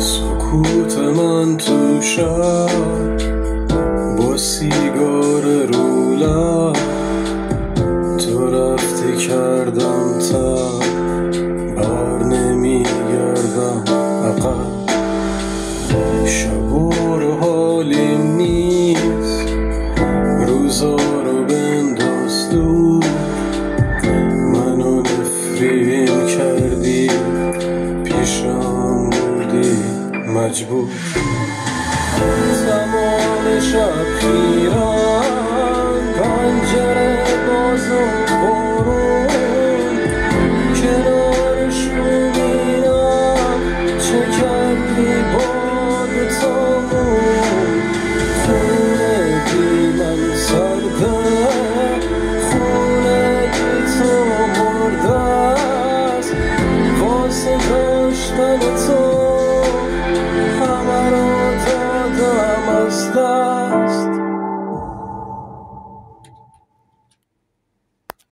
سکوت من تو شب با سیگار رو لب تو رفتی کردم تا بر نمیگردم عقب شبا رو حالیم نیست روزا رو بنداز دور منو نفرین کردی پیشم بودی مجبور تمام شب خیرم پنجره باز و بارون کنارش میبینم چه کردی باد تامون خونه بی من سرده خونه بی تو مرده است واسه داشتن تو همه رو دادم از دست